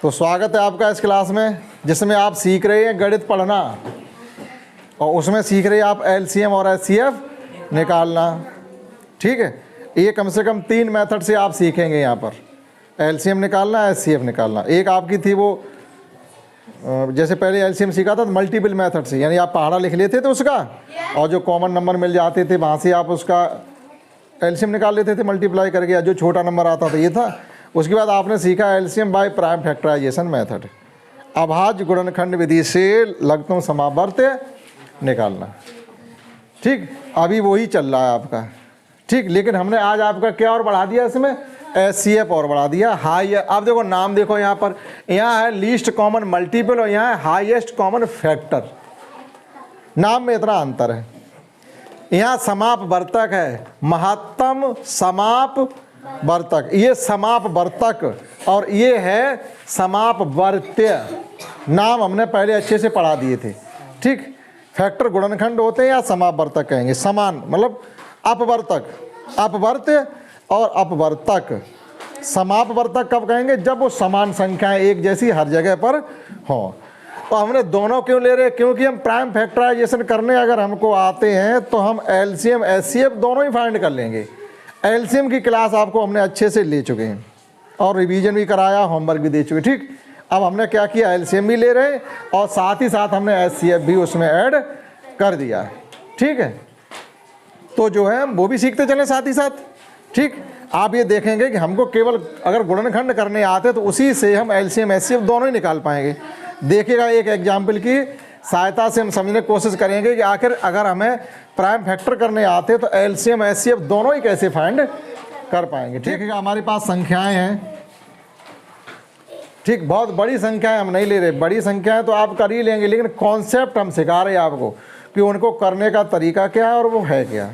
तो स्वागत है आपका इस क्लास में, जिसमें आप सीख रहे हैं गणित पढ़ना और उसमें सीख रहे हैं आप एलसीएम और एचसीएफ निकालना। ठीक है, ये कम से कम 3 मेथड से आप सीखेंगे यहाँ पर, एलसीएम निकालना, एचसीएफ निकालना। एक आपकी थी वो जैसे पहले एलसीएम सीखा था तो मल्टीपल मेथड से, यानी आप पहाड़ा लिख लेते थे उसका और जो कॉमन नंबर मिल जाते थे वहाँ से आप उसका एलसीएम निकाल लेते थे मल्टीप्लाई करके, या जो छोटा नंबर आता था ये था। उसके बाद आपने सीखा LCM by prime factorisation method, अभाज्य गुणनखंड विधि से लघुत्तम समावर्त्य निकालना। ठीक, अभी वही चल रहा है आपका। ठीक, लेकिन हमने आज आपका क्या और बढ़ा दिया इसमें, एचसीएफ और बढ़ा दिया, हाई। अब देखो नाम देखो यहाँ पर, यहाँ है लीस्ट कॉमन मल्टीपल और यहाँ है हाईएस्ट कॉमन फैक्टर। नाम में इतना अंतर है। यहाँ समापवर्तक है, महत्तम समापवर्तक, ये समापवर्तक और ये है समापवर्त्य। नाम हमने पहले अच्छे से पढ़ा दिए थे। ठीक, फैक्टर गुणनखंड होते हैं या समापवर्तक कहेंगे, समान मतलब अपवर्तक, अपवर्त्य और अपवर्तक। समापवर्तक कब कहेंगे, जब वो समान संख्याएं एक जैसी हर जगह पर हो। तो हमने दोनों क्यों ले रहे हैं, क्योंकि हम प्राइम फैक्टराइजेशन करने अगर हमको आते हैं तो हम एलसीएम एचसीएफ दोनों ही फाइंड कर लेंगे। एलसीएम की क्लास आपको हमने अच्छे से ले चुके हैं और रिवीजन भी कराया, होमवर्क भी दे चुके। ठीक, अब हमने क्या किया, एलसीएम भी ले रहे हैं और साथ ही साथ हमने एचसीएफ भी उसमें ऐड कर दिया। ठीक है, तो जो है वो भी सीखते चले साथ ही साथ। ठीक, आप ये देखेंगे कि हमको केवल अगर गुणनखंड करने आते तो उसी से हम एलसीएम एचसीएफ दोनों ही निकाल पाएंगे। देखिएगा, एक एग्जाम्पल की सहायता से हम समझने की कोशिश करेंगे कि आखिर अगर हमें प्राइम फैक्टर करने आते तो एलसीएम एचसीएफ दोनों ही कैसे फाइंड कर पाएंगे। ठीक है, हमारे पास संख्याएं हैं। ठीक, बहुत बड़ी संख्याएं हम नहीं ले रहे, बड़ी संख्याएं तो आप कर ही लेंगे, लेकिन कॉन्सेप्ट हम सिखा रहे हैं आपको कि उनको करने का तरीका क्या है और वो है क्या।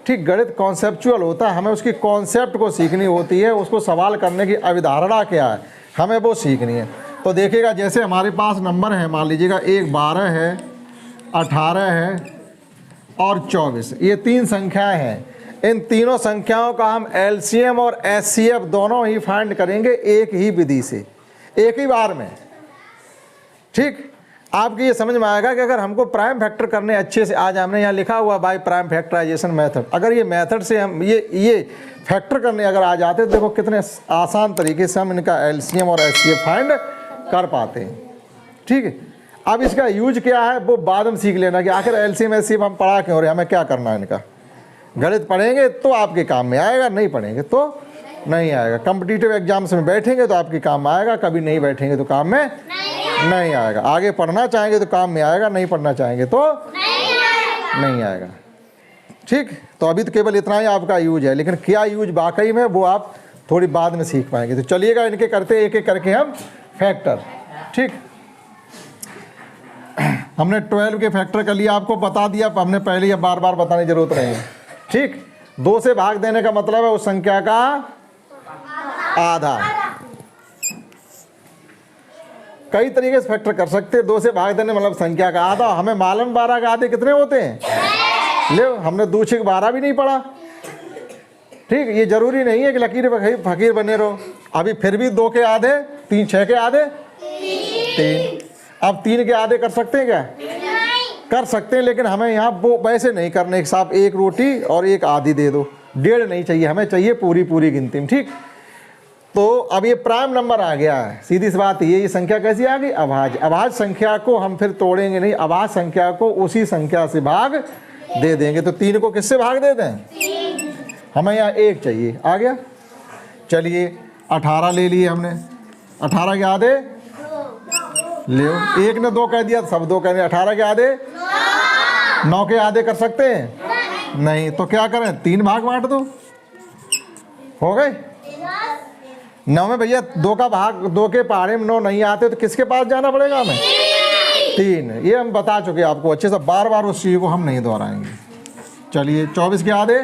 ठीक, गणित कॉन्सेप्चुअल होता है, हमें उसकी कॉन्सेप्ट को सीखनी होती है, उसको सवाल करने की अवधारणा क्या है हमें वो सीखनी है। तो देखिएगा, जैसे हमारे पास नंबर है, मान लीजिएगा एक 12 है, 18 है और 24, ये 3 संख्याएं हैं। इन तीनों संख्याओं का हम एलसीएम और एचसीएफ दोनों ही फाइंड करेंगे एक ही विधि से, एक ही बार में। ठीक, आपकी ये समझ में आएगा कि अगर हमको प्राइम फैक्टर करने अच्छे से, आज हमने यहाँ लिखा हुआ बाय प्राइम फैक्टराइजेशन मेथड, अगर ये मेथड से हम ये फैक्टर करने अगर आ जाते तो देखो कितने आसान तरीके से हम इनका एलसीएम और एचसीएफ फाइंड कर पाते हैं। ठीक है, अब इसका यूज क्या है वो बाद में सीख लेना कि आखिर एलसीएम एचसीएफ हम पढ़ा क्यों रहे, हमें क्या करना है इनका। गणित पढ़ेंगे तो आपके काम में आएगा, नहीं पढ़ेंगे तो नहीं आएगा। कॉम्पिटिटिव एग्जाम्स में बैठेंगे तो आपके काम में आएगा, कभी नहीं बैठेंगे तो काम में नहीं आएगा। आगे पढ़ना चाहेंगे तो काम में आएगा, नहीं पढ़ना चाहेंगे तो नहीं आएगा। ठीक, तो अभी तो केवल इतना ही आपका यूज है, लेकिन क्या यूज वाकई में वो आप थोड़ी बाद में सीख पाएंगे। तो चलिएगा, इनके करते एक एक करके हम फैक्टर। ठीक, हमने 12 के फैक्टर कर लिया, आपको बता दिया, हमने पहले ही बार बार बताने की जरूरत नहीं है। ठीक, 2 से भाग देने का मतलब है उस संख्या का आधा। कई तरीके से फैक्टर कर सकते हैं, 2 से भाग देने मतलब संख्या का आधा। हमें मालूम 12 के आधे कितने होते हैं, ले हमने 2 6 12 भी नहीं पढ़ा। ठीक, ये जरूरी नहीं है कि लकीर फकीर बने रहो। अभी फिर भी 2 के आधे 3, 6 के आधे 3। अब 3 के आधे कर सकते हैं क्या, कर सकते हैं, लेकिन हमें यहाँ वो वैसे नहीं करने के साथ एक रोटी और एक आधी दे दो, 1.5 नहीं चाहिए, हमें चाहिए पूरी पूरी गिनती में। ठीक, तो अब ये प्राइम नंबर आ गया है, सीधी सी बात ये संख्या कैसी आ गई, अभाज्य। अभाज्य संख्या को हम फिर तोड़ेंगे नहीं, अभाज्य संख्या को उसी संख्या से भाग दे देंगे। तो 3 को किससे भाग दे दें, हमें यहाँ 1 चाहिए, आ गया। चलिए 18 ले लिए हमने, 18 के आधे ले, 1 ने 2 कह दिया, सब 2 कह दिया। 18 के आधे 9 के आधे कर सकते हैं नहीं, तो क्या करें, 3 भाग बांट दो, हो गए 9 में। भैया 2 का भाग, 2 के पहाड़े में 9 नहीं आते तो किसके पास जाना पड़ेगा हमें, 3। ये हम बता चुके आपको अच्छे से, बार बार उस चीज़ को हम नहीं दोहराएंगे। चलिए 24 के आधे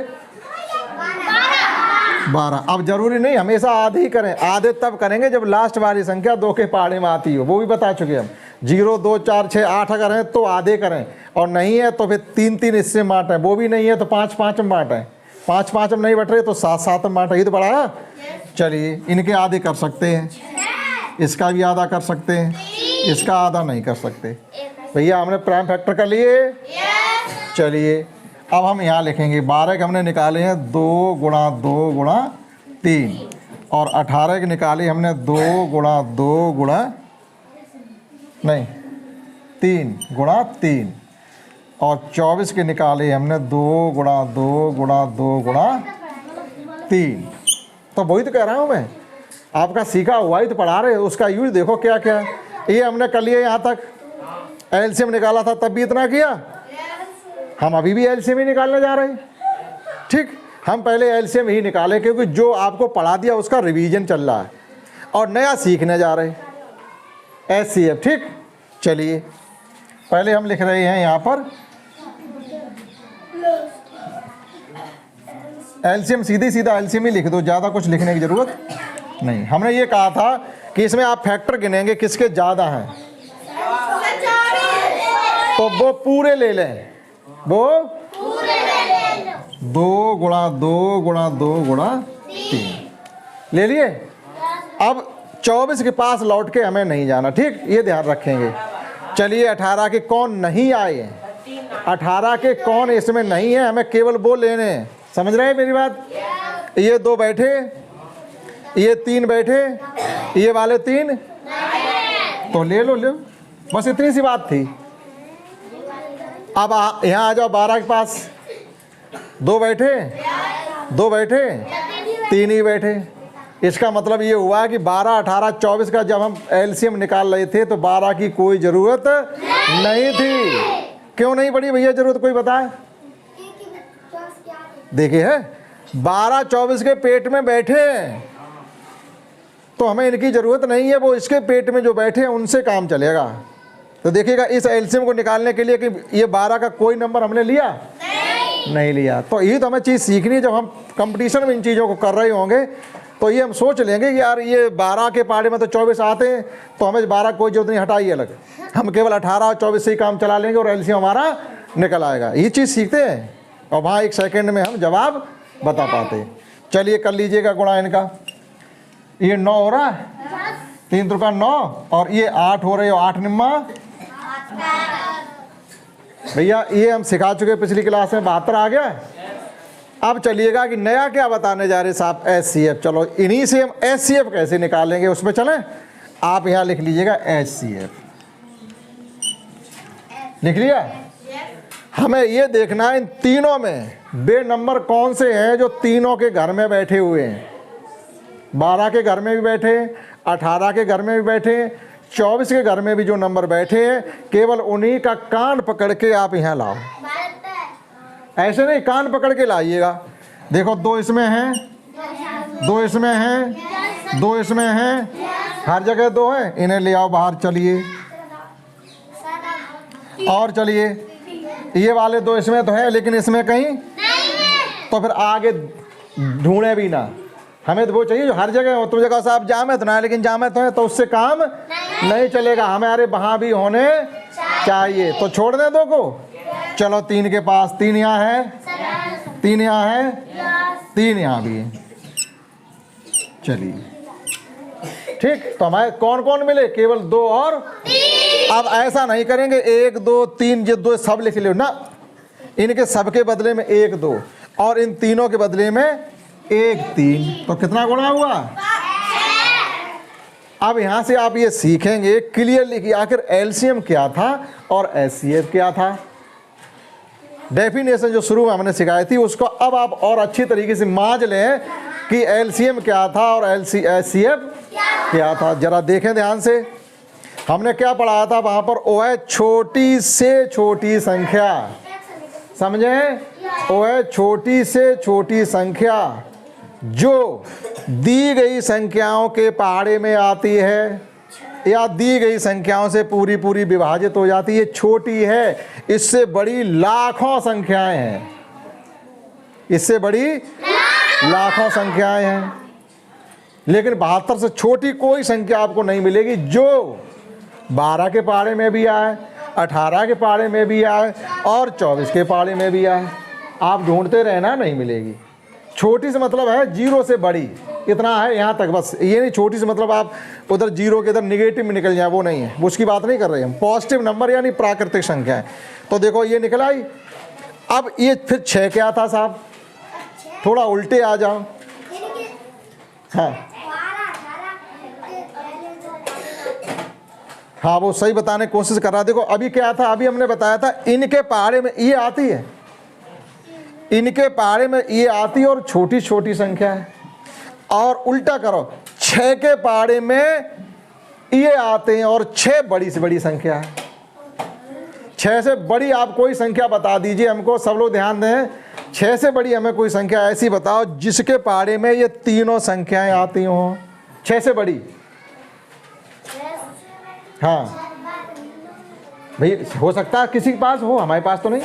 12। अब जरूरी नहीं हमेशा आधे ही करें, आधे तब करेंगे जब लास्ट वाली संख्या 2 के पहाड़े में आती हो, वो भी बता चुके हम। 0 2 4 6 8 अगर हैं तो आधे करें, और नहीं है तो फिर 3 3 इससे बांटें, वो भी नहीं है तो 5 5 में बांटें, 5 5 में नहीं बट रहे तो 7 7 में बांटें, ये तो बढ़ाया। चलिए इनके आधे कर सकते हैं। इसका भी आधा कर सकते हैं, इसका आधा नहीं कर सकते। भैया हमने प्राइम फैक्टर कर लिए। चलिए अब हम यहाँ लिखेंगे 12 के हमने निकाले हैं 2 गुणा 2 गुणा 3 और 18 के निकाले हमने 2 गुणा 2 गुणा नहीं 3 गुणा 3 और 24 के निकाले हमने 2 गुणा 2 गुणा 2 गुणा 3। तो वही तो कह रहा हूँ मैं, आपका सीखा हुआ ही तो पढ़ा रहे, उसका यूज देखो क्या क्या है। ये हमने कर लिया यहाँ तक, एलसीएम निकाला था तब भी इतना किया, हम अभी भी एलसीएम ही निकालने जा रहे हैं। ठीक, हम पहले एलसीएम ही निकाले क्योंकि जो आपको पढ़ा दिया उसका रिवीजन चल रहा है और नया सीखने जा रहे हैं एचसीएफ। ठीक, चलिए पहले हम लिख रहे हैं यहाँ पर एलसीएम, सीधे सीधा एलसीएम ही लिख दो, ज़्यादा कुछ लिखने की ज़रूरत नहीं। हमने ये कहा था कि इसमें आप फैक्टर गिनेंगे किसके ज़्यादा हैं, तो वो पूरे ले लें, वो 2 गुणा 2 गुणा 2 गुणा 3 ले लिए। अब 24 के पास लौट के हमें नहीं जाना, ठीक, ये ध्यान रखेंगे। चलिए 18 के कौन नहीं आए हैं, 18 के कौन इसमें नहीं है, हमें केवल वो लेने हैं। समझ रहे हैं मेरी बात? ये 2 बैठे, ये 3 बैठे, ये वाले 3 तो ले लो, बस इतनी सी बात थी। अब यहाँ आ जाओ 12 के पास, 2 बैठे, 2 बैठे, 3 ही बैठे। इसका मतलब ये हुआ कि 12, 18, 24 का जब हम एलसीएम निकाल रहे थे तो 12 की कोई ज़रूरत नहीं थी। क्यों नहीं पड़ी भैया ज़रूरत, कोई बताए? देखिए है 12, 24 के पेट में बैठे हैं तो हमें इनकी ज़रूरत नहीं है, वो इसके पेट में जो बैठे हैं उनसे काम चलेगा। तो देखिएगा इस एलसीएम को निकालने के लिए कि ये 12 का कोई नंबर हमने लिया नहीं लिया। तो ये तो हमें चीज़ सीखनी है, जब हम कंपटीशन में इन चीज़ों को कर रहे होंगे तो ये हम सोच लेंगे कि यार ये 12 के पाड़े में तो 24 आते हैं, तो हमें 12 कोई जरूरत नहीं, हटाइए अलग, हम केवल 18 और 24 से ही काम चला लेंगे और एलसीएम हमारा निकल आएगा। ये चीज़ सीखते हैं और वहाँ 1 सेकेंड में हम जवाब बता पाते हैं। चलिए कर लीजिएगा गुणा इनका, ये 9 हो रहा है, 3 रुपया 9 और ये 8 हो रही है, 8 निम्मा भैया, ये हम सिखा चुके पिछली क्लास में, 72 आ गया। अब चलिएगा कि नया क्या बताने जा रहे साहब, एचसीएफ। चलो इन्हीं से हम एचसीएफ कैसे निकालेंगे उसमें चलें। आप यहाँ लिख लीजिएगा एचसीएफ, लिख लिया। हमें ये देखना है इन तीनों में वे नंबर कौन से हैं जो तीनों के घर में बैठे हुए हैं। 12 के घर में भी बैठे, 18 के घर में भी बैठे, 24 के घर में भी जो नंबर बैठे हैं, केवल उन्हीं का कान पकड़ के आप यहाँ लाओ। ऐसे नहीं, कान पकड़ के लाइएगा। देखो 2 इसमें हैं, 2 इसमें हैं, 2 इसमें हैं, हर जगह 2 हैं, इन्हें ले आओ बाहर। चलिए और चलिए ये वाले 2 इसमें तो है लेकिन इसमें कहीं नहीं, तो फिर आगे ढूंढे भी ना, हमें तो वो चाहिए जो हर जगह हो। तुम जगह साहब जामे तो ना है, लेकिन जामे तो है, तो उससे काम नहीं चलेगा, हमारे वहाँ भी होने चाहिए। तो छोड़ दें 2 को। चलो 3 के पास 3 यहाँ है, 3 यहाँ है, 3 यहाँ भी है। चलिए ठीक, तो हमारे कौन कौन मिले, केवल 2 और 3। अब ऐसा नहीं करेंगे 1 2 3 ये 2 सब लिख लो ना, इनके सब के बदले में 1 2 और इन तीनों के बदले में 1 3, तो कितना गुणा हुआ। अब यहां से आप ये सीखेंगे क्लियरली कि आखिर एलसीएम क्या था और एचसीएफ क्या था। डेफिनेशन जो शुरू में हमने सिखाई थी उसको अब आप और अच्छी तरीके से मांझ लें कि एलसीएम क्या था और एचसीएफ क्या था। जरा देखें ध्यान से, हमने क्या पढ़ाया था वहां पर, ओ है छोटी से छोटी संख्या, समझे, ओ है छोटी से छोटी संख्या जो दी गई संख्याओं के पहाड़े में आती है या दी गई संख्याओं से पूरी पूरी विभाजित हो जाती है। छोटी है, इससे बड़ी लाखों संख्याएं हैं, इससे बड़ी लाखों संख्याएं हैं, लेकिन 72 से छोटी कोई संख्या आपको नहीं मिलेगी जो 12 के पहाड़े में भी आए, 18 के पहाड़े में भी आए और 24 के पहाड़े में भी आए। आप ढूंढते रहना, नहीं मिलेगी। छोटी से मतलब है 0 से बड़ी, इतना है यहाँ तक बस। ये नहीं छोटी सी मतलब आप उधर जीरो के इधर निगेटिव में निकल जाए, वो नहीं है, उसकी बात नहीं कर रहे हम। पॉजिटिव नंबर यानी प्राकृतिक संख्या है। तो देखो ये निकल आई। अब ये फिर 6 क्या था साहब, थोड़ा उल्टे आ जाओ। हाँ हाँ, वो सही बताने की कोशिश कर रहा। देखो अभी क्या था, अभी हमने बताया था इनके पहाड़े में ये आती है, इनके पहाड़े में ये आती है और छोटी छोटी संख्या है। और उल्टा करो, 6 के पहाड़े में ये आते हैं और 6 बड़ी से बड़ी संख्या है। 6 से बड़ी आप कोई संख्या बता दीजिए हमको, सब लोग ध्यान दें। 6 से बड़ी हमें कोई संख्या ऐसी बताओ जिसके पहाड़े में ये तीनों संख्याएं आती हों। 6 से बड़ी, हाँ भाई हो सकता है किसी के पास हो, हमारे पास तो नहीं।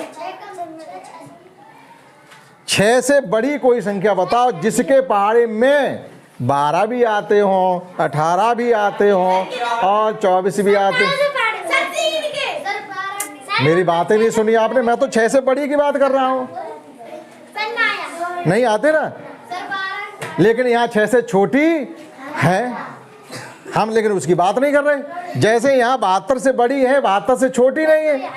6 से बड़ी कोई संख्या बताओ जिसके पहाड़े में 12 भी आते हों, 18 भी आते हों और 24 भी आते। मेरी बातें नहीं सुनी आपने, मैं तो 6 से बड़ी की बात कर रहा हूँ। नहीं आते ना, लेकिन यहाँ 6 से छोटी है हम, लेकिन उसकी बात नहीं कर रहे। जैसे यहाँ 72 से बड़ी है, 72 से छोटी नहीं है,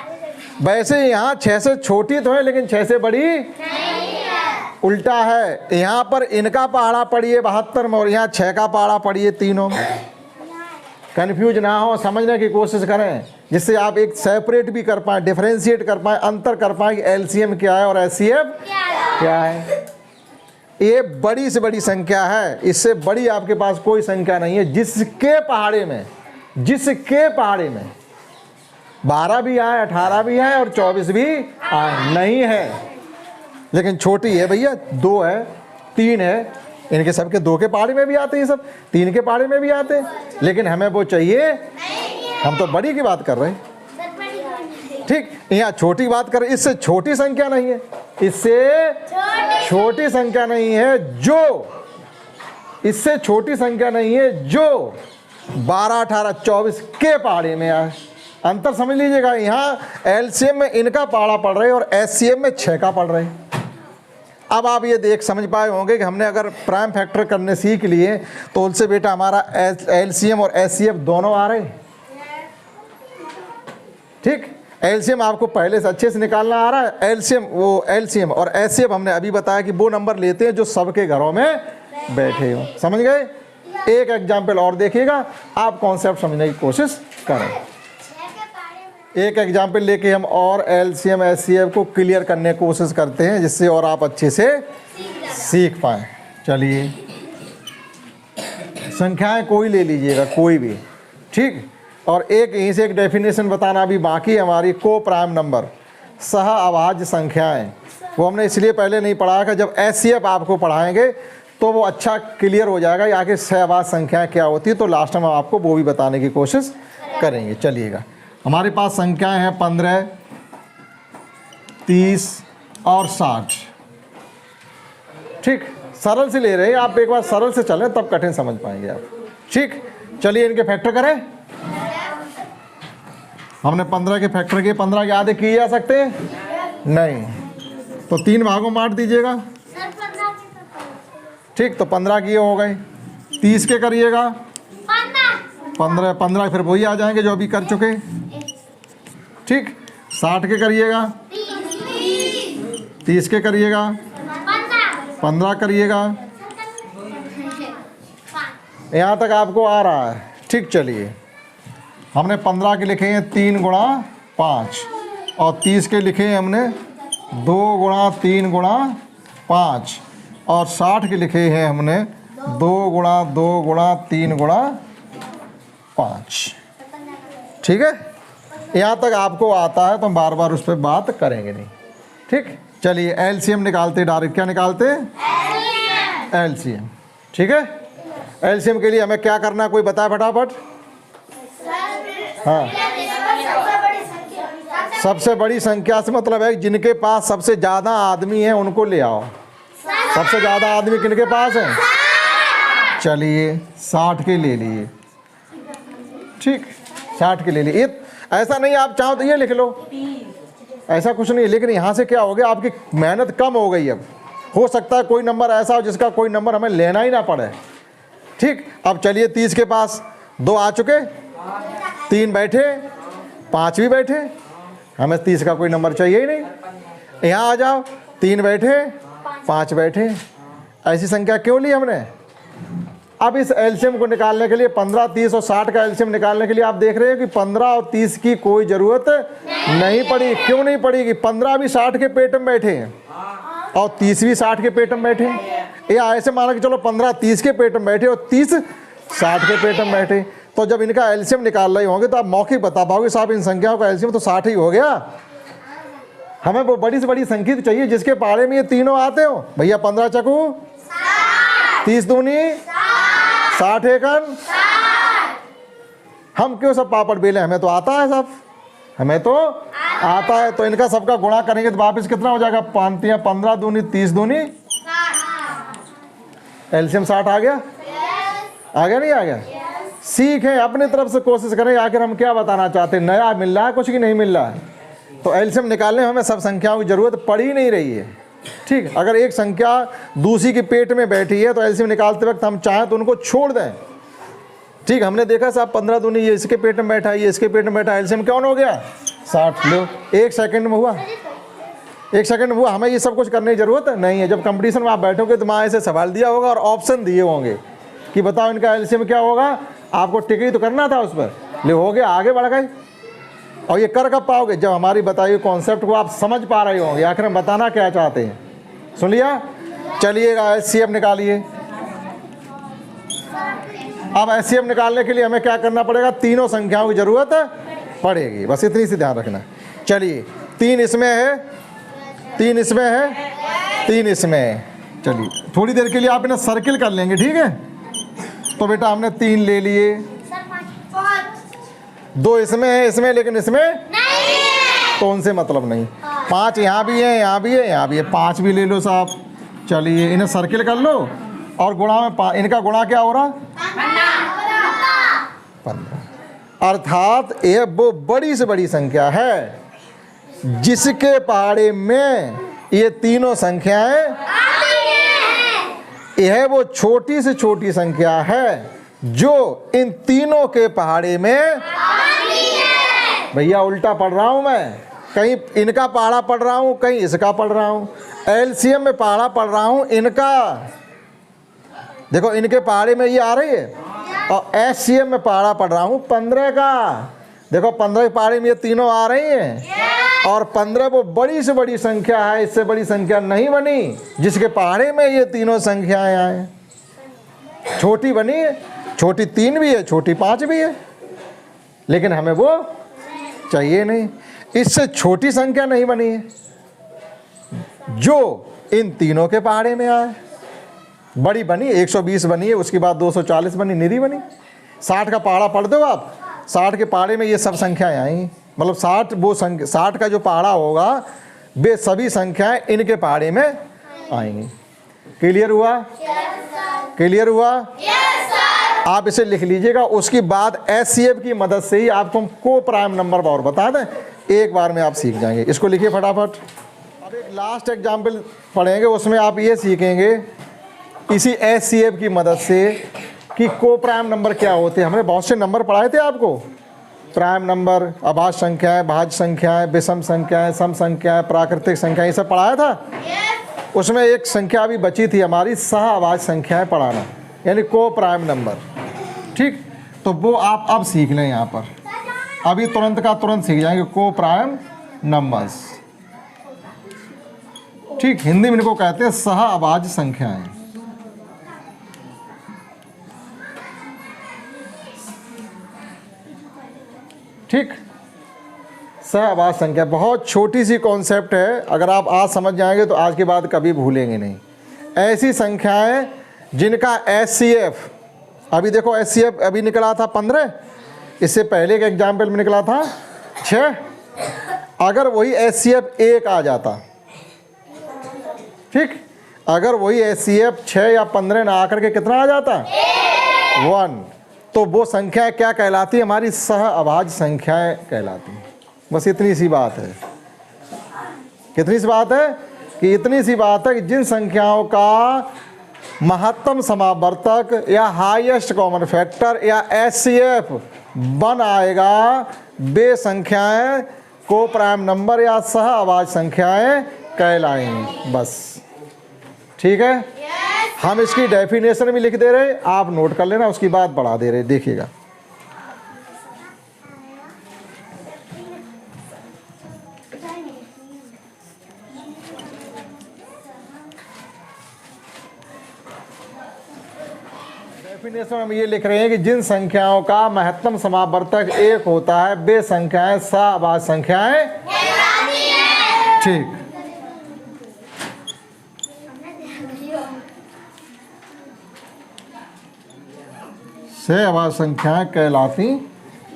वैसे यहाँ 6 से छोटी तो है लेकिन 6 से बड़ी नहीं है। उल्टा है, यहाँ पर इनका पहाड़ा पड़िए 72 में और यहाँ 6 का पहाड़ा पड़िए तीनों में। कंफ्यूज ना हो, समझने की कोशिश करें जिससे आप एक सेपरेट भी कर पाए, डिफरेंशिएट कर पाए, अंतर कर पाए कि एलसीएम क्या है और एचसीएफ क्या है। ये बड़ी से बड़ी संख्या है, इससे बड़ी आपके पास कोई संख्या नहीं है जिसके पहाड़े में 12 भी आए, 18 भी आए और 24 भी आए नहीं है। लेकिन छोटी है भैया, 2 है, 3 है, इनके सबके 2 के पहाड़े में भी आते हैं, सब 3 के पहाड़े में भी आते हैं, लेकिन हमें वो चाहिए, हम तो बड़ी की बात कर रहे हैं। ठीक, यहाँ छोटी बात कर रहे, इससे छोटी संख्या नहीं है, इससे छोटी संख्या नहीं है जो, इससे छोटी संख्या नहीं है जो 12, 18, 24 के पहाड़े में आए। अंतर समझ लीजिएगा, यहाँ एलसीएम में इनका पहाड़ा पड़ रहा है और एचसीएफ में 6 का पड़ रहा है। अब आप ये देख समझ पाए होंगे कि हमने अगर प्राइम फैक्टर करने सीख लिए तो उनसे बेटा हमारा एलसीएम और एचसीएफ दोनों आ रहे। ठीक, एलसीएम आपको पहले से अच्छे से निकालना आ रहा है। एलसीएम और एचसीएफ हमने अभी बताया कि वो नंबर लेते हैं जो सबके घरों में बैठे हो। समझ गए? एक एग्जाम्पल और देखिएगा, आप कॉन्सेप्ट समझने की कोशिश करें। एक एग्जाम्पल लेके हम और एलसीएम एचसीएफ को क्लियर करने की कोशिश करते हैं जिससे और आप अच्छे से सीख पाएँ। चलिए, संख्याएं कोई ले लीजिएगा, कोई भी, ठीक। और एक यहीं से एक डेफिनेशन बताना भी बाकी है हमारी। को प्राइम नंबर, सह अभाज्य संख्याएं, वो हमने इसलिए पहले नहीं पढ़ाया कि जब एचसीएफ आपको पढ़ाएंगे तो वो अच्छा क्लियर हो जाएगा आगे सह अभाज्य संख्याएं क्या होती है। तो लास्ट में हम आपको वो भी बताने की कोशिश करेंगे। चलिएगा, हमारे पास संख्याएं हैं 15, 30 और 60। ठीक, सरल से ले रहे हैं आप, एक बार सरल से चलें तब कठिन समझ पाएंगे आप। ठीक, चलिए इनके फैक्टर करें। हमने 15 के फैक्टर किए, 15 के आधे किए जा सकते हैं? नहीं, तो 3 भागों में बांट दीजिएगा। ठीक, तो 15 किए हो गए। 30 के करिएगा, 15 फिर वही आ जाएंगे जो अभी कर चुके। ठीक, 60 के करिएगा, 30 के करिएगा, 15 करिएगा। यहाँ तक आपको आ रहा है? ठीक, चलिए हमने 15 के लिखे हैं 3 गुणा 5 और 30 के लिखे हैं हमने 2 गुणा 3 गुणा 5 और 60 के लिखे हैं हमने 2 गुणा 2 गुणा 3 गुणा 5। ठीक है, यहाँ तक आपको आता है तो हम बार बार उस पर बात करेंगे नहीं। ठीक, चलिए एलसीएम निकालते डायरेक्ट। क्या निकालते हैं? एलसीएम। ठीक है, एलसीएम के लिए हमें क्या करना है, कोई बताए फटाफट? हाँ, सबसे बड़ी संख्या से मतलब है जिनके पास सबसे ज़्यादा आदमी है उनको ले आओ। सबसे ज़्यादा आदमी किनके पास है? चलिए 60 के ले लिए। ठीक, 60 के ले लिए। ऐसा नहीं आप चाहो तो ये लिख लो, ऐसा कुछ नहीं। लेकिन यहाँ से क्या हो गया, आपकी मेहनत कम हो गई। अब हो सकता है कोई नंबर ऐसा हो जिसका कोई नंबर हमें लेना ही ना पड़े, ठीक, अब चलिए 30 के पास 2 आ चुके, 3 बैठे, 5 भी बैठे, हमें 30 का कोई नंबर चाहिए ही नहीं। यहाँ आ जाओ, 3 बैठे, 5 बैठे, ऐसी संख्या क्यों ली हमने? अब इस एलसीएम को निकालने के लिए 15, 30 और 60 का एलसीएम निकालने के लिए आप देख रहे हैं कि 15 और 30 की कोई ज़रूरत नहीं पड़ी। क्यों नहीं पड़ेगी? 15 भी 60 के पेट में बैठे हैं और 30 भी 60 के पेट में बैठे हैं। या ऐसे माना कि चलो 15 30 के पेट में बैठे और 30 60 के पेट में बैठे, तो जब इनका एलसीएम निकाल रहे होंगे तो आप मौखिक बता पाओगे साहब इन संख्याओं का एलसीएम तो 60 ही हो गया। हमें वो बड़ी से बड़ी संख्या तो चाहिए जिसके पारे में ये तीनों आते हो। भैया 15 चकू 30 दूनी 60 एकन, हम क्यों सब पापड़ बेले? हमें तो आता है सब, हमें तो आता है। तो इनका सबका गुणा करेंगे तो वापस कितना हो जाएगा? 15 दूनी 30 दूनी, एलसीएम 60 आ गया? आ गया नहीं आ गया? सीखें, अपनी तरफ से कोशिश करें आखिर हम क्या बताना चाहते हैं। नया मिल रहा है कुछ कि नहीं मिल रहा है? तो एलसीएम निकालने में हमें सब संख्याओं की जरूरत पड़ ही नहीं रही है। ठीक, अगर एक संख्या दूसरी के पेट में बैठी है तो एलसीएम निकालते वक्त हम चाहें तो उनको छोड़ दें। ठीक, हमने देखा साहब 15 दूनी ये इसके पेट में बैठा है, ये इसके पेट में बैठा है, एलसीएम कौन हो गया? 60। लो, 1 सेकंड में हुआ, 1 सेकंड में हुआ। हमें ये सब कुछ करने की जरूरत नहीं है। जब कंपटीशन में आप बैठोगे तो वहाँ ऐसे सवाल दिया होगा और ऑप्शन दिए होंगे कि बताओ इनका एलसीएम क्या होगा। आपको टिक ही तो करना था उस पर, ले हो गया, आगे बढ़ गए। और ये कर कब पाओगे? जब हमारी बताई हुई कॉन्सेप्ट को आप समझ पा रहे होंगे आखिर हम बताना क्या चाहते हैं। सुन लिया? चलिएगा एचसीएफ निकालिए। अब एचसीएफ निकालने के लिए हमें क्या करना पड़ेगा? तीनों संख्याओं की जरूरत पड़ेगी, बस इतनी सी ध्यान रखना। चलिए 3 इसमें है, 3 इसमें है, 3 इसमें है। चलिए थोड़ी देर के लिए आप इन्हें सर्किल कर लेंगे, ठीक है? तो बेटा हमने 3 ले लिए, 2 इसमें है, इसमें लेकिन इसमें नहीं है, तो उनसे मतलब नहीं। 5 यहाँ भी है, यहाँ भी है, यहाँ भी है, 5 भी ले लो साहब। चलिए इन्हें सर्किल कर लो और गुणा में इनका गुणा क्या हो रहा? 15। अर्थात यह वो बड़ी से बड़ी संख्या है जिसके पहाड़े में ये तीनों संख्याएं, यह वो छोटी से छोटी संख्या है जो इन तीनों के पहाड़े में। भैया उल्टा पढ़ रहा हूं मैं, कहीं इनका पहाड़ा पढ़ रहा हूं, कहीं इसका पढ़ रहा हूं। एलसीएम में पहाड़ा पढ़ रहा हूं इनका, देखो इनके पहाड़े में ये आ रही है, और एचसीएम में पहाड़ा पढ़ रहा हूं 15 का। देखो 15 के पहाड़े में ये तीनों आ रही हैं, और 15 वो बड़ी से बड़ी संख्या है, इससे बड़ी संख्या नहीं बनी जिसके पहाड़े में ये तीनों संख्याएं आए। छोटी बनी है, छोटी 3 भी है, छोटी 5 भी है, लेकिन हमें वो चाहिए नहीं। इससे छोटी संख्या नहीं बनी है जो इन तीनों के पहाड़े में आए। बड़ी बनी 120 बनी है, उसके बाद 240 बनी, निरी बनी। 60 का पहाड़ा पढ़ दो आप, 60 के पहाड़े में ये सब संख्याएं आई, मतलब 60 का जो पहाड़ा होगा वे सभी संख्याएं इनके पहाड़े में आएंगी। क्लियर हुआ? क्लियर हुआ? आप इसे लिख लीजिएगा। उसके बाद एचसीएफ की मदद से ही आपको हम को प्राइम नंबर और बता दें, एक बार में आप सीख जाएंगे। इसको लिखिए फटाफट। अब एक लास्ट एग्जाम्पल पढ़ेंगे, उसमें आप ये सीखेंगे इसी एचसीएफ की मदद से कि को प्राइम नंबर क्या होते हैं। हमने बहुत से नंबर पढ़ाए थे आपको, प्राइम नंबर, अभाज्य संख्याएं, भाज्य संख्याएं, विषम संख्याएं, सम संख्याएं, प्राकृतिक संख्याएं, ये सब पढ़ाया था। उसमें एक संख्या भी बची थी हमारी, सह अभाज्य संख्याएं पढ़ाना, यानी को प्राइम नंबर। ठीक, तो वो आप अब सीख लें यहाँ पर, अभी तुरंत का तुरंत सीख जाएंगे को प्राइम नंबर्स। ठीक, हिंदी में इनको कहते हैं सह अभाज्य संख्याएं। ठीक, सह अभाज्य संख्या बहुत छोटी सी कॉन्सेप्ट है, अगर आप आज समझ जाएंगे तो आज के बाद कभी भूलेंगे नहीं। ऐसी संख्याएं जिनका एचसीएफ, अभी देखो एचसीएफ अभी निकला था 15, इससे पहले के एग्जाम्पल में निकला था 6। अगर वही एचसीएफ 1 आ जाता, ठीक, अगर वही एचसीएफ 6 या 15 ना आकर के कितना आ जाता? 1, तो वो संख्या क्या कहलाती? हमारी सह अभाज्य संख्याएं कहलाती हैं। बस इतनी सी बात है। कितनी सी बात है? कि इतनी सी बात है कि जिन संख्याओं का महत्तम समावर्तक या हाईएस्ट कॉमन फैक्टर या HCF बन आएगा वे संख्याएं को प्राइम नंबर या सह आवाज संख्याएं कहलाएंगी। बस ठीक है। हम इसकी डेफिनेशन भी लिख दे रहे, आप नोट कर लेना, उसकी बात बढ़ा दे रहे, देखिएगा। डेफिनेशन हम ये लिख रहे हैं कि जिन संख्याओं का महत्तम समावर्तक 1 होता है वे संख्याएं सह आवाज संख्याएं कहलाती हैं। ठीक, सह आवाज संख्याएं कहलाती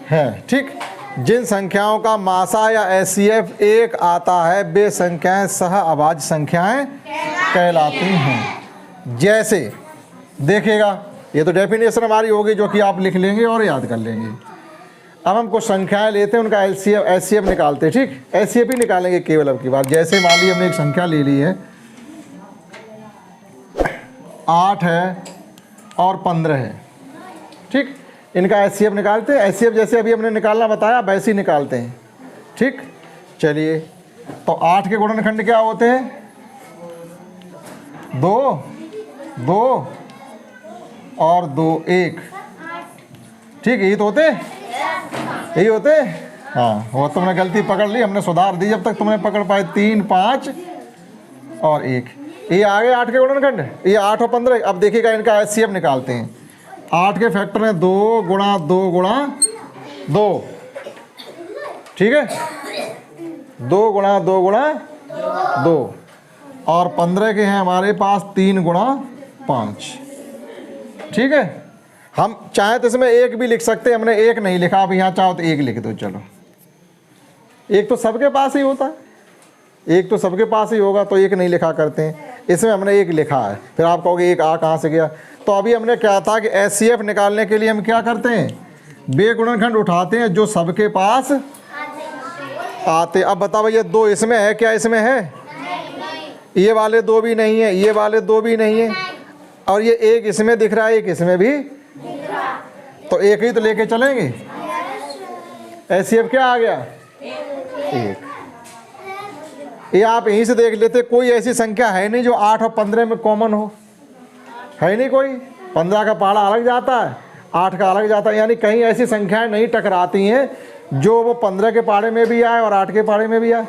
हैं। ठीक, जिन संख्याओं का मासा या HCF 1 आता है वे संख्याएं सह आवाज संख्याएं कहलाती हैं। जैसे देखिएगा, ये तो डेफिनेशन हमारी होगी जो कि आप लिख लेंगे और याद कर लेंगे। अब हम कुछ संख्याएं लेते हैं, उनका HCF निकालते हैं। ठीक, HCF ही निकालेंगे केवल अब की बार। जैसे मान लीजिए हमने एक संख्या ले ली है, 8 है और 15 है। ठीक, इनका HCF निकालते हैं। HCF जैसे अभी हमने निकालना बताया वैसे ही निकालते हैं। ठीक, चलिए, तो 8 के गुणनखंड क्या होते हैं? 2 और 2 1। ठीक, यही तो होते, यही होते। हाँ, वो तुमने गलती पकड़ ली, हमने सुधार दी जब तक तुमने पकड़ पाए। 3 5 और 1, ये आ गए 8 के गुणनखंड, ये 8 और 15। अब देखिएगा इनका HCF निकालते हैं। 8 के फैक्टर हैं 2 गुणा 2 गुणा 2। ठीक है, 2 गुणा 2 गुणा 2। और 15 के हैं हमारे पास 3 गुणा 5। ठीक है, हम चाहे तो इसमें 1 भी लिख सकते हैं, हमने 1 नहीं लिखा। अब यहाँ चाहो तो 1 लिख दो। चलो, 1 तो सबके पास ही होता है, 1 तो सबके पास ही होगा, तो 1 नहीं लिखा करते हैं। इसमें हमने 1 लिखा है। फिर आप कहोगे 1 आ कहाँ से गया? तो अभी हमने क्या था कि HCF निकालने के लिए हम क्या करते हैं? वे गुणनखंड उठाते हैं जो सबके पास आते। अब बताओ ये 2 इसमें है क्या? इसमें है? ये वाले 2 भी नहीं है, ये वाले 2 भी नहीं है, और ये 1 इसमें दिख रहा है, 1 इसमें भी, तो 1 ही तो लेके चलेंगे। HCF क्या आ गया? 1। ये आप यहीं से देख लेते, कोई ऐसी संख्या है नहीं जो 8 और 15 में कॉमन हो, है नहीं कोई। 15 का पहाड़ा अलग जाता है, 8 का अलग जाता है, यानी कहीं ऐसी संख्याएं नहीं टकराती हैं जो वो 15 के पहाड़े में भी आए और 8 के पहाड़े में भी आए।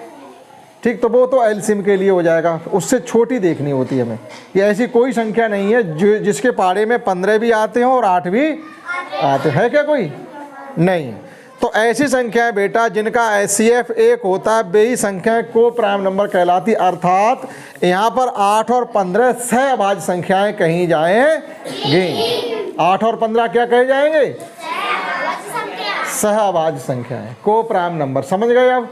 ठीक, तो वो तो एलसीएम के लिए हो जाएगा, उससे छोटी देखनी होती है हमें। ये ऐसी कोई संख्या नहीं है जो जिसके पहाड़े में 15 भी आते हों और 8 भी आते हैं, क्या कोई? नहीं। तो ऐसी संख्याएं बेटा जिनका HCF 1 होता है वे ही संख्याएं को प्राइम नंबर कहलाती। अर्थात यहाँ पर 8 और 15 सहअभाज्य संख्याएं कही जाएंगी। 8 और 15 क्या कहे जाएंगे? सहअभाज्य संख्याएं, को प्राइम नंबर। समझ गए? अब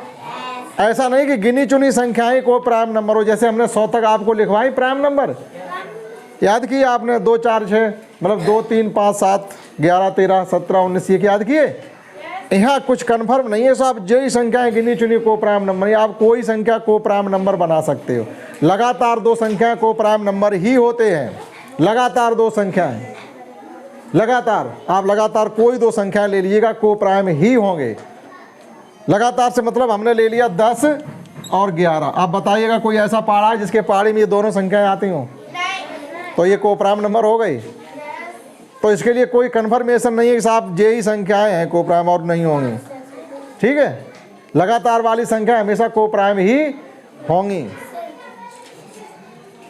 ऐसा नहीं कि गिनी चुनी संख्याएं को प्राइम नंबर हो। जैसे हमने 100 तक आपको लिखवाई प्राइम नंबर, याद किए आपने? 2 4 6 मतलब 2 3 5 7 11 13 17 19 ये याद किए? यहाँ कुछ कन्फर्म नहीं है साहब, जो ही संख्याएं गिनी चुनी को प्राइम नंबर, या आप कोई संख्या को प्राइम नंबर बना सकते हो। लगातार 2 संख्या को प्राइम नंबर ही होते हैं। लगातार 2 संख्याएं, लगातार आप लगातार कोई 2 संख्याएं ले लीजिएगा को प्राइम ही होंगे। लगातार से मतलब हमने ले लिया 10 और 11। आप बताइएगा कोई ऐसा पहाड़ा है जिसके पहाड़ी में ये दोनों संख्याएं आती हों? तो ये को प्राइम नंबर हो गई। तो इसके लिए कोई कन्फर्मेशन नहीं है कि साहब ये ही संख्याएं हैं को प्राइम और नहीं होंगी। ठीक है, लगातार वाली संख्या हमेशा को प्राइम ही होंगी।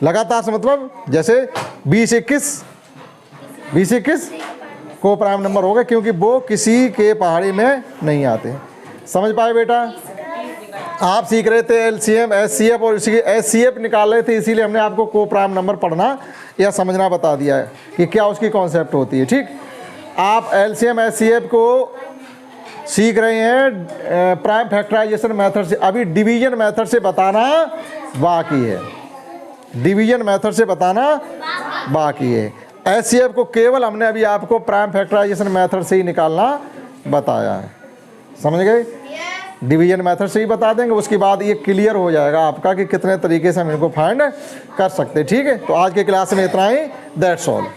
लगातार से मतलब जैसे 20 21 को प्राइम नंबर हो गए, क्योंकि वो किसी के पहाड़ी में नहीं आते। समझ पाए बेटा? आप सीख रहे थे एलसीएम एचसीएफ और इसी एचसीएफ निकाल रहे थे, इसीलिए हमने आपको को प्राइम नंबर पढ़ना या समझना बता दिया है कि क्या उसकी कॉन्सेप्ट होती है। ठीक, आप एलसीएम एचसीएफ को सीख रहे हैं प्राइम फैक्टराइजेशन मेथड से। अभी डिवीजन मेथड से बताना बाकी है, डिवीजन मेथड से बताना बाकी है। एचसीएफ को केवल हमने अभी आपको प्राइम फैक्टराइजेशन मेथड से ही निकालना बताया है। समझ गए? डिवीजन मेथड से ही बता देंगे, उसके बाद ये क्लियर हो जाएगा आपका कि कितने तरीके से हम इनको फाइंड कर सकते हैं। ठीक है, तो आज के क्लास में इतना ही, दैट्स ऑल।